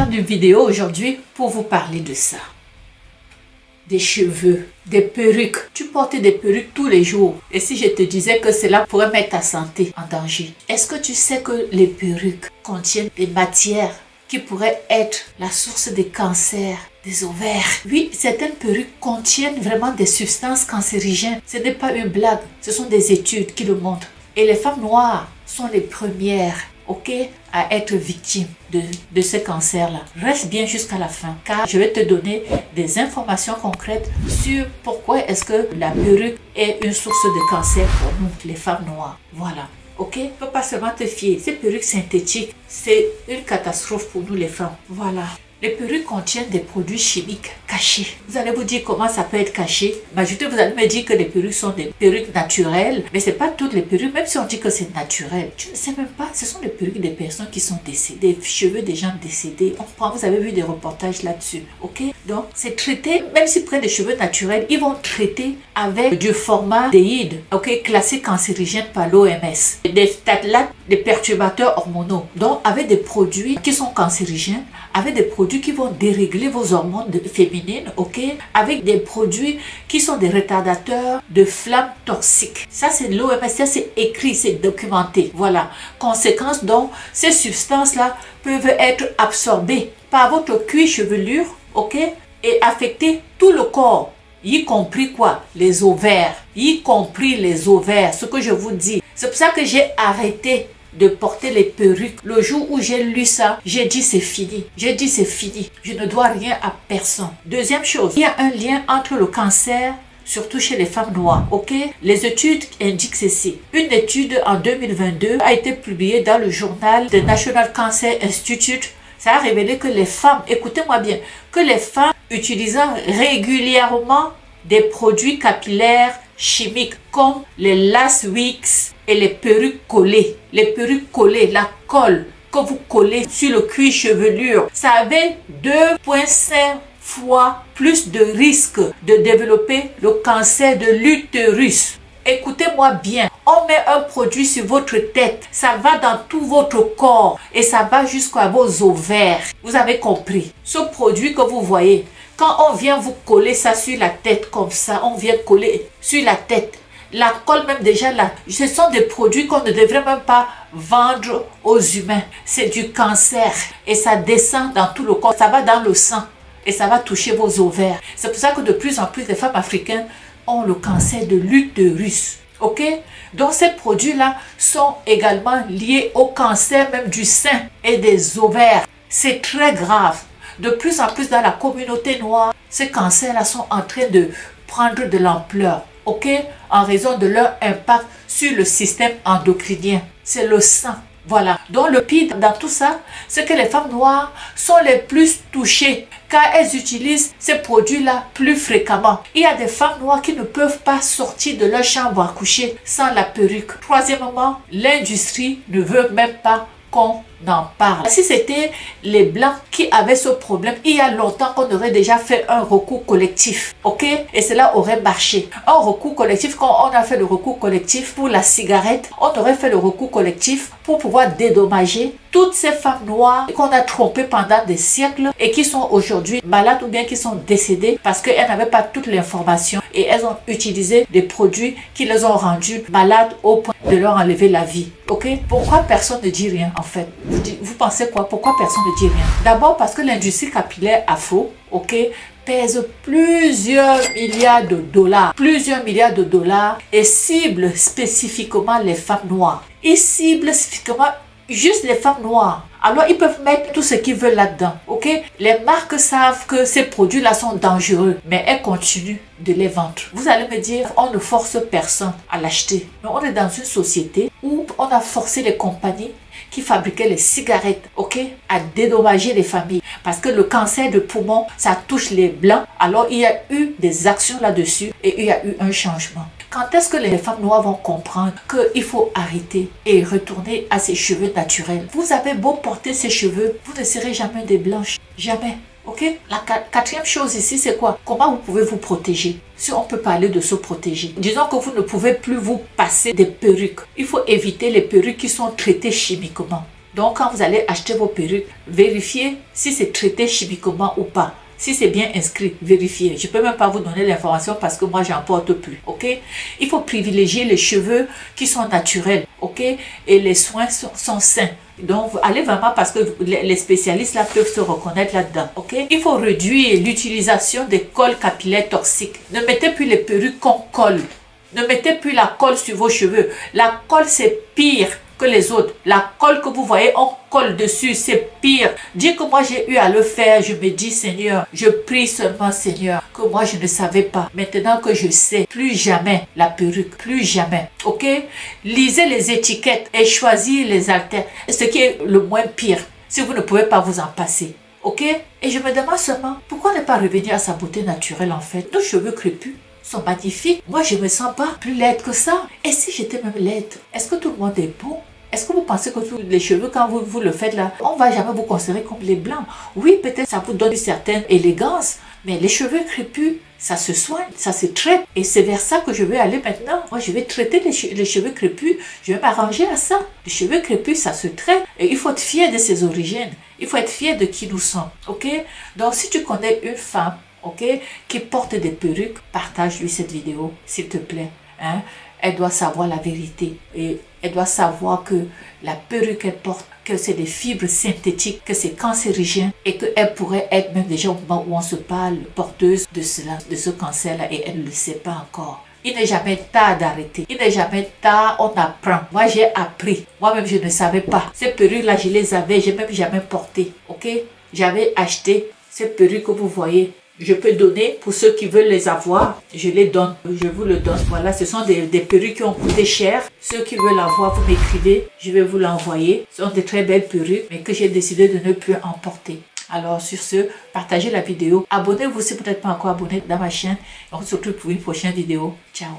faire une vidéo aujourd'hui pour vous parler de ça. Des cheveux, des perruques. Tu portes des perruques tous les jours. Et si je te disais que cela pourrait mettre ta santé en danger? Est-ce que tu sais que les perruques contiennent des matières qui pourraient être la source des cancers des ovaires? Oui, certaines perruques contiennent vraiment des substances cancérigènes. Ce n'est pas une blague, ce sont des études qui le montrent. Et les femmes noires sont les premières, à être victimes de ce cancer-là. Reste bien jusqu'à la fin, car je vais te donner des informations concrètes sur pourquoi est-ce que la perruque est une source de cancer pour nous, les femmes noires. Voilà. Ok? Il ne faut pas seulement te fier. Ces perruques synthétiques, c'est une catastrophe pour nous les femmes. Voilà. Les perruques contiennent des produits chimiques cachés. Vous allez vous dire comment ça peut être caché. Majorité, vous allez me dire que les perruques sont des perruques naturelles. Mais ce n'est pas toutes les perruques, même si on dit que c'est naturel. Tu ne sais même pas, ce sont des perruques des personnes qui sont décédées, des cheveux des gens décédés. Vous avez vu des reportages là-dessus. Ok? Donc, c'est traité, même s'ils prennent des cheveux naturels, ils vont traiter avec du formaldéhyde, classé cancérigène par l'OMS. Des phtalates, des perturbateurs hormonaux. Donc, avec des produits qui sont cancérigènes, avec des produits qui vont dérégler vos hormones féminines, avec des produits qui sont des retardateurs de flammes toxiques. Ça, c'est l'OMS, ça c'est écrit, c'est documenté. Voilà. Conséquence, donc, ces substances-là peuvent être absorbées par votre cuir chevelure, et affecter tout le corps, y compris quoi? Les ovaires, y compris les ovaires, ce que je vous dis. C'est pour ça que j'ai arrêté de porter les perruques. Le jour où j'ai lu ça, j'ai dit c'est fini. J'ai dit c'est fini. Je ne dois rien à personne. Deuxième chose, il y a un lien entre le cancer, surtout chez les femmes noires. Les études indiquent ceci. Une étude en 2022 a été publiée dans le journal The National Cancer Institute. Ça a révélé que les femmes, écoutez-moi bien, que les femmes utilisant régulièrement des produits capillaires chimiques comme les lace wigs et les perruques collées. Les perruques collées, la colle que vous collez sur le cuir chevelure, ça avait 2,5 fois plus de risque de développer le cancer de l'utérus. Écoutez-moi bien, on met un produit sur votre tête, ça va dans tout votre corps et ça va jusqu'à vos ovaires. Vous avez compris? Ce produit que vous voyez, quand on vient vous coller ça sur la tête comme ça, on vient coller sur la tête, la colle même déjà là, ce sont des produits qu'on ne devrait même pas vendre aux humains. C'est du cancer et ça descend dans tout le corps, ça va dans le sang et ça va toucher vos ovaires. C'est pour ça que de plus en plus de femmes africaines ont le cancer de l'utérus. Donc ces produits-là sont également liés au cancer même du sein et des ovaires. C'est très grave. De plus en plus dans la communauté noire, ces cancers-là sont en train de prendre de l'ampleur. En raison de leur impact sur le système endocrinien. C'est le sang. Voilà. Donc le pire dans tout ça, c'est que les femmes noires sont les plus touchées car elles utilisent ces produits-là plus fréquemment. Il y a des femmes noires qui ne peuvent pas sortir de leur chambre à coucher sans la perruque. Troisièmement, l'industrie ne veut même pas qu'on en parle. Si c'était les blancs qui avaient ce problème, il y a longtemps qu'on aurait déjà fait un recours collectif, et cela aurait marché. Un recours collectif, quand on a fait le recours collectif pour la cigarette, on aurait fait le recours collectif pour pouvoir dédommager toutes ces femmes noires qu'on a trompées pendant des siècles et qui sont aujourd'hui malades ou bien qui sont décédées parce qu'elles n'avaient pas toute l'information et elles ont utilisé des produits qui les ont rendues malades au point de leur enlever la vie. Pourquoi personne ne dit rien en fait? Vous pensez quoi? Pourquoi personne ne dit rien? D'abord parce que l'industrie capillaire afro, pèse plusieurs milliards de dollars. Plusieurs milliards de dollars et cible spécifiquement les femmes noires. Ils ciblent spécifiquement juste les femmes noires. Alors ils peuvent mettre tout ce qu'ils veulent là-dedans. Les marques savent que ces produits-là sont dangereux, mais elles continuent de les vendre. Vous allez me dire, on ne force personne à l'acheter. Mais on est dans une société où on a forcé les compagnies qui fabriquaient les cigarettes, à dédommager les familles. Parce que le cancer de poumon, ça touche les blancs. Alors il y a eu des actions là-dessus et il y a eu un changement. Quand est-ce que les femmes noires vont comprendre qu'il faut arrêter et retourner à ses cheveux naturels? Vous avez beau porter ces cheveux, vous ne serez jamais des blanches. Jamais. La quatrième chose ici, c'est quoi? Comment vous pouvez vous protéger? Si on peut parler de se protéger. Disons que vous ne pouvez plus vous passer des perruques. Il faut éviter les perruques qui sont traitées chimiquement. Donc, quand vous allez acheter vos perruques, vérifiez si c'est traité chimiquement ou pas. Si c'est bien inscrit, vérifiez. Je ne peux même pas vous donner l'information parce que moi, j'en porte plus. Ok? Il faut privilégier les cheveux qui sont naturels. Ok? Et les soins sont sains. Donc, allez vraiment parce que les spécialistes là peuvent se reconnaître là-dedans. Ok? Il faut réduire l'utilisation des cols capillaires toxiques. Ne mettez plus les perruques qu'on colle. Ne mettez plus la colle sur vos cheveux. La colle, c'est pire que les autres. La colle que vous voyez, on colle dessus, c'est pire. Dire que moi j'ai eu à le faire, je me dis Seigneur, je prie seulement Seigneur, que moi je ne savais pas. Maintenant que je sais, plus jamais la perruque, plus jamais. Ok? Lisez les étiquettes et choisissez les haltères. Ce qui est le moins pire, si vous ne pouvez pas vous en passer. Ok? Et je me demande seulement, pourquoi ne pas revenir à sa beauté naturelle en fait? Nos cheveux crépus sont magnifiques. Moi, je me sens pas plus laide que ça. Et si j'étais même laide, est-ce que tout le monde est beau? Est-ce que vous pensez que tous les cheveux, quand vous le faites là, on va jamais vous considérer comme les blancs? Oui, peut-être ça vous donne une certaine élégance, mais les cheveux crépus, ça se soigne, ça se traite. Et c'est vers ça que je vais aller maintenant. Moi, je vais traiter les cheveux crépus. Je vais m'arranger à ça. Les cheveux crépus, ça se traite. Et il faut être fier de ses origines. Il faut être fier de qui nous sommes. Ok? Donc, si tu connais une femme, ok, qui porte des perruques, partage-lui cette vidéo, s'il te plaît. Hein? Elle doit savoir la vérité et elle doit savoir que la perruque qu'elle porte, que c'est des fibres synthétiques, que c'est cancérigène et qu'elle pourrait être même déjà au moment où on se parle porteuse de cela, de ce cancer-là et elle ne le sait pas encore. Il n'est jamais tard d'arrêter. Il n'est jamais tard, on apprend. Moi, j'ai appris. Moi-même, je ne savais pas. Ces perruques-là, je les avais, je n'ai même jamais porté. Ok? J'avais acheté ces perruques que vous voyez. Je peux donner pour ceux qui veulent les avoir. Je les donne. Je vous le donne. Voilà, ce sont des perruques qui ont coûté cher. Ceux qui veulent avoir, vous m'écrivez. Je vais vous l'envoyer. Ce sont des très belles perruques, mais que j'ai décidé de ne plus emporter. Alors, sur ce, partagez la vidéo. Abonnez-vous si vous n'êtes pas encore abonné dans ma chaine. On se retrouve pour une prochaine vidéo. Ciao.